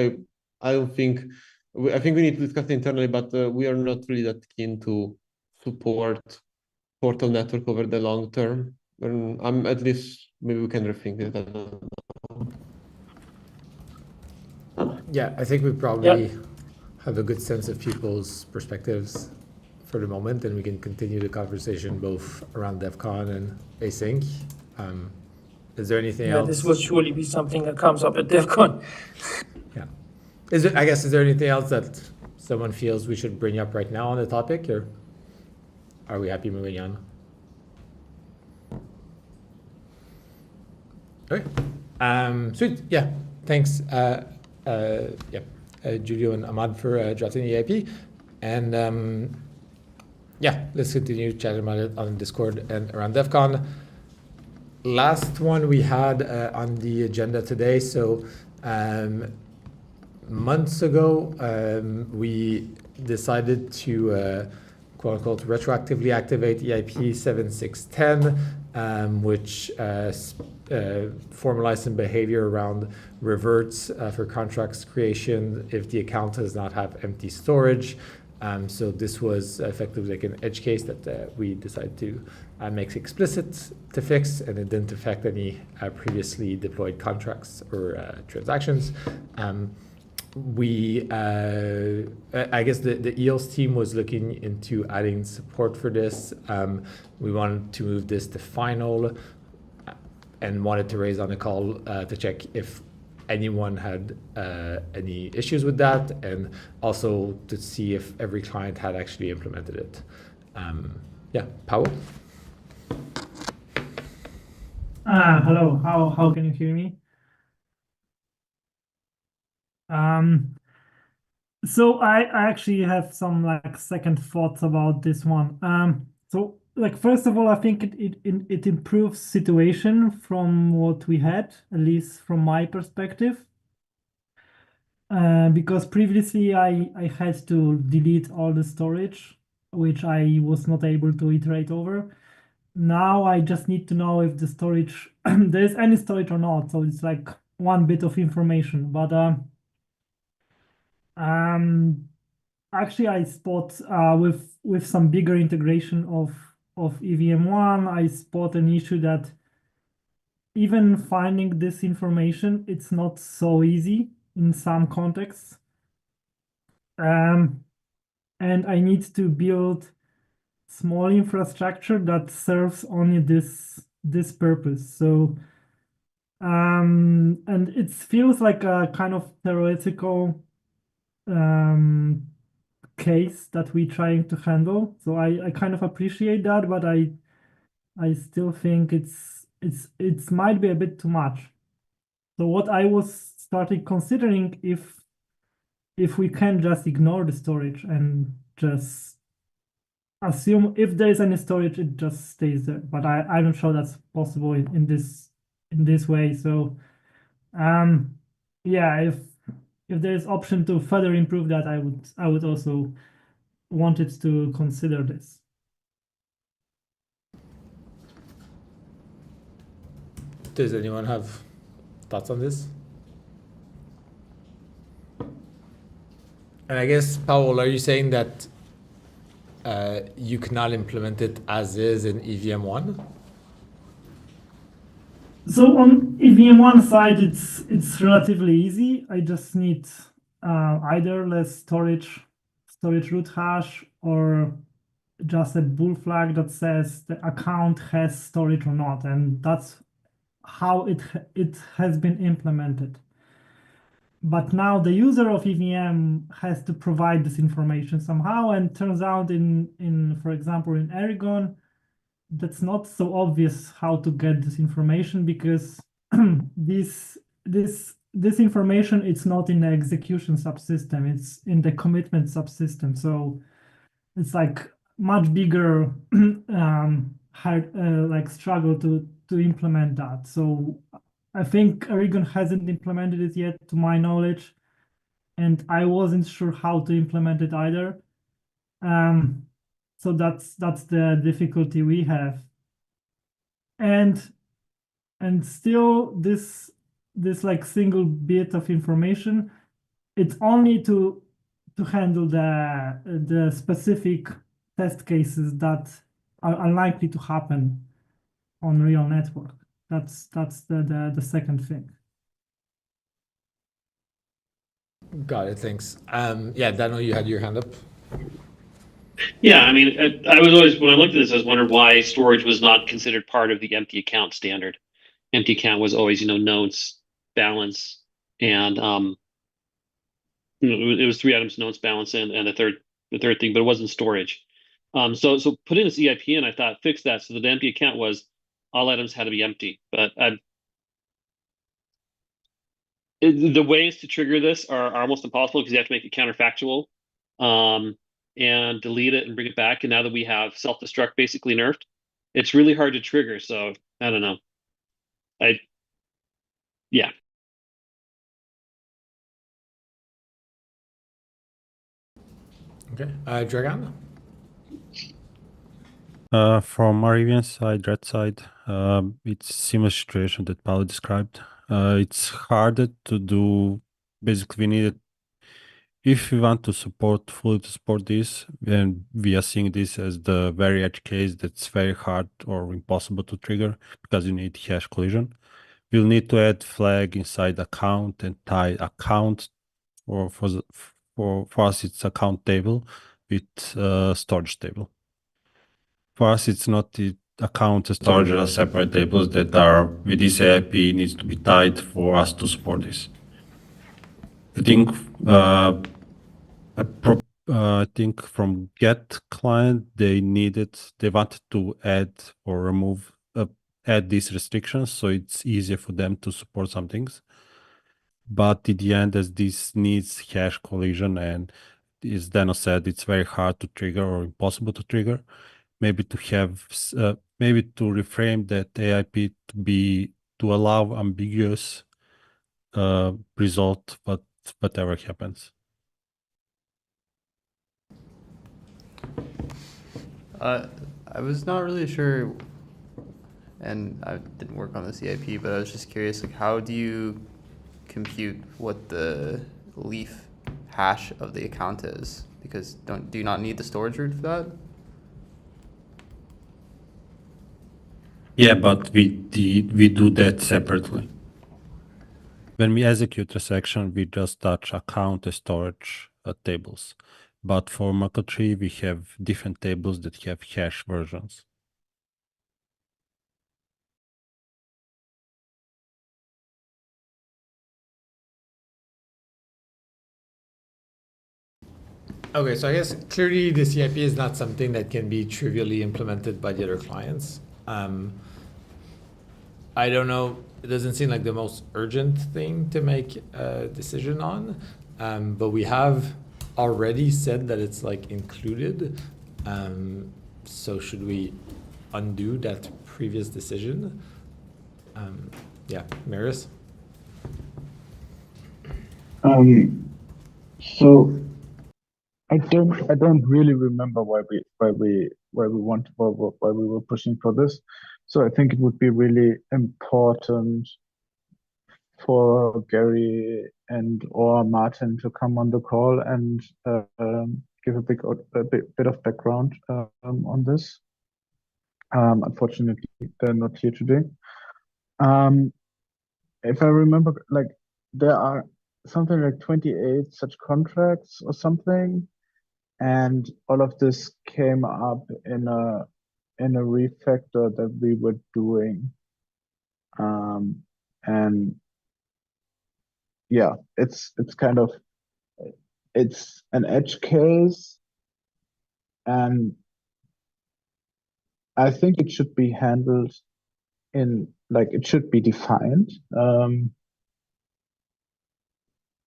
we need to discuss it internally, but we are not really that keen to support Portal Network over the long term. I'm at least maybe we can rethink it. I don't know. Yeah, I think we probably have a good sense of people's perspectives for the moment, and we can continue the conversation both around DevCon and async. Is there anything else? This will surely be something that comes up at DevCon. Yeah. Is there anything else that someone feels we should bring up right now on the topic, or are we happy moving on? Okay. Sweet. Yeah. Thanks. Julio and Ahmad for drafting the EIP. And yeah, let's continue chatting about it on Discord and around DevCon. Last one we had on the agenda today. So months ago, we decided to quote unquote retroactively activate EIP 7610, which formalized some behavior around reverts for contracts creation if the account does not have empty storage. So this was effectively like an edge case that we decided to make explicit to fix, and it didn't affect any previously deployed contracts or transactions. I guess the EOS team was looking into adding support for this. We wanted to move this to final and wanted to raise on a call to check if anyone had any issues with that, and also to see if every client had actually implemented it. Yeah, Paul? Hello, how can you hear me? So I actually have some like second thoughts about this one. So like first of all, I think it improves situation from what we had, at least from my perspective. Because previously I had to delete all the storage, which I was not able to iterate over. Now I just need to know if the storage there's any storage or not. So it's like one bit of information, but actually I spot with some bigger integration of EVM1, I spot an issue that even finding this information, it's not so easy in some contexts. And I need to build small infrastructure that serves only this purpose. So and it feels like a kind of theoretical case that we're trying to handle. So I kind of appreciate that, but I still think it's might be a bit too much. So what I was started considering if we can just ignore the storage and just assume if there is any storage, it just stays there. But I'm not sure that's possible in this way. So yeah, if there is option to further improve that, I would also wanted to consider this. Does anyone have thoughts on this? And I guess, Paul, are you saying that you cannot implement it as is in EVM1? So on EVM1 side, it's relatively easy. I just need either less storage root hash, or just a bool flag that says the account has storage or not, and that's how it has been implemented. But now the user of EVM has to provide this information somehow, and turns out in for example in Aragon, that's not so obvious how to get this information, because this information, it's not in the execution subsystem, it's in the commitment subsystem. So it's like much bigger hard like struggle to implement that. So I think Aragon hasn't implemented it yet, to my knowledge, and I wasn't sure how to implement it either. So that's the difficulty we have, and still this like single bit of information, it's only to handle the specific test cases that are unlikely to happen on real network. That's the second thing. Got it. Thanks. Yeah, Daniel, you had your hand up. Yeah, I mean, I was always, when I looked at this, I was wondering why storage was not considered part of the empty account standard. Empty account was always, notes, balance, and it was 3 items: notes, balance, and the third thing, but it wasn't storage. So put in this EIP, and I thought fix that so that the empty account was all items had to be empty. But the ways to trigger this are almost impossible because you have to make it counterfactual, and delete it and bring it back. And now that we have self-destruct basically nerfed, it's really hard to trigger. So I don't know. Yeah. Okay, Dragan. From Arabian side, red side, it's similar situation that Paolo described. It's harder to do. Basically, we need, if we want to fully support this, then we are seeing this as the very edge case that's very hard or impossible to trigger because you need hash collision. We'll need to add flag inside account and tie account, or for us it's account table with storage table. For us, it's not the account and storage are separate tables that are with this AIP needs to be tied for us to support this. I think I think from get client they wanted to add or remove add these restrictions so it's easier for them to support some things. But in the end, as this needs hash collision and as Dano said, it's very hard to trigger or impossible to trigger. Maybe to have maybe to reframe that AIP to allow ambiguous result, but whatever happens. I was not really sure, and I didn't work on the CIP, but I was just curious, like, how do you compute what the leaf hash of the account is? Because do you not need the storage root for that? Yeah, but we do that separately. When we execute transaction, we just touch account and storage tables. But for Merkle tree, we have different tables that have hash versions. Okay, so I guess clearly the CIP is not something that can be trivially implemented by the other clients. I don't know, it doesn't seem like the most urgent thing to make a decision on, but we have already said that it's like included. So should we undo that previous decision? Yeah, Maris? So I don't really remember why we were pushing for this. So I think it would be really important for Gary or Martin to come on the call and give a bit of background on this. Unfortunately, they're not here today. If I remember, like there are something like 28 such contracts or something, and all of this came up in a refactor that we were doing. And yeah, it's kind of, it's an edge case, and I think it should be handled in, like, it should be defined.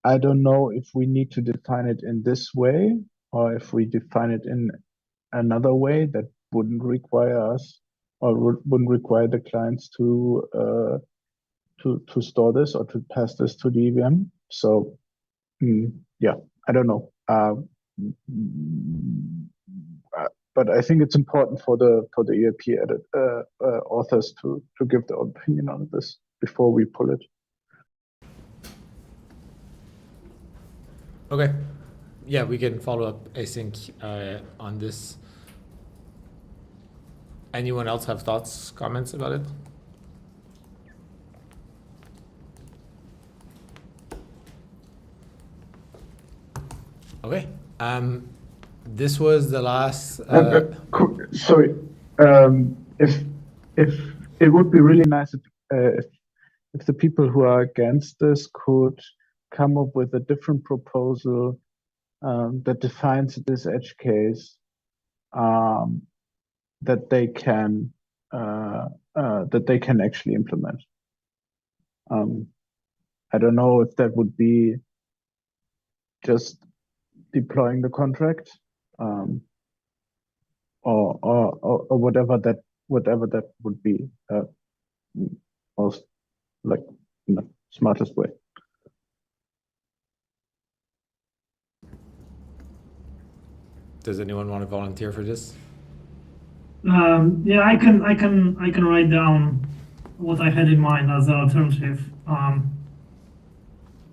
I don't know if we need to define it in this way or if we define it in another way that wouldn't require us or wouldn't require the clients to store this or to pass this to the EVM. So yeah, I don't know. But I think it's important for the EIP authors to give their opinion on this before we pull it. Okay. Yeah, we can follow up async on this. Anyone else have thoughts, comments about it? Okay. this was the last. Sorry, if it would be really nice if the people who are against this could come up with a different proposal that defines this edge case that they can actually implement. I don't know if that would be just deploying the contract, or whatever that would be most like smartest way. Does anyone want to volunteer for this? Yeah, I can write down what I had in mind as an alternative.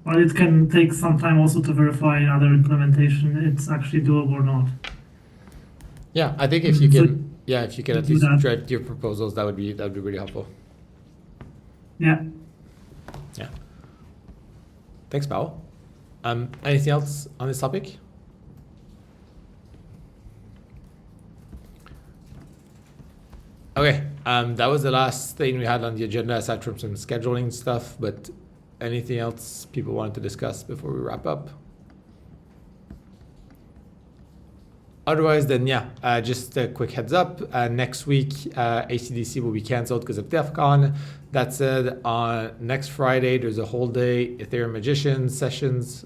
But it can take some time also to verify in other implementation it's actually doable or not. Yeah, I think if you can, if you can at least that. draft your proposals, that would be really helpful. Yeah. Yeah. Thanks, Bao. Anything else on this topic? Okay, that was the last thing we had on the agenda aside from some scheduling stuff, but anything else people wanted to discuss before we wrap up? Otherwise, then just a quick heads up. Next week, ACDC will be canceled because of DEF CON. That said, on next Friday, there's a whole day Ethereum Magician sessions,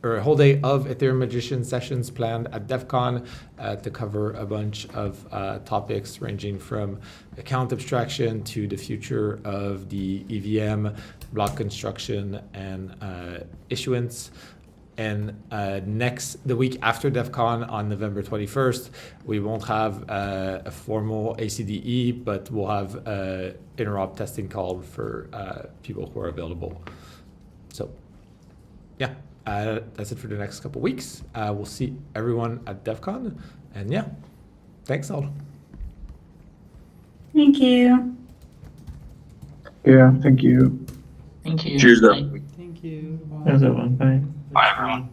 or a whole day of Ethereum Magician sessions planned at DEF CON to cover a bunch of topics ranging from account abstraction to the future of the EVM, block construction, and issuance. And the week after DEF CON on November 21st, we won't have a formal ACDE, but we'll have interop testing called for people who are available. So, yeah, that's it for the next couple weeks. We'll see everyone at DEF CON. And yeah, thanks all. Thank you. Yeah, thank you. Thank you. Cheers, Bye. Thank you. There's everyone. Bye. Bye, everyone.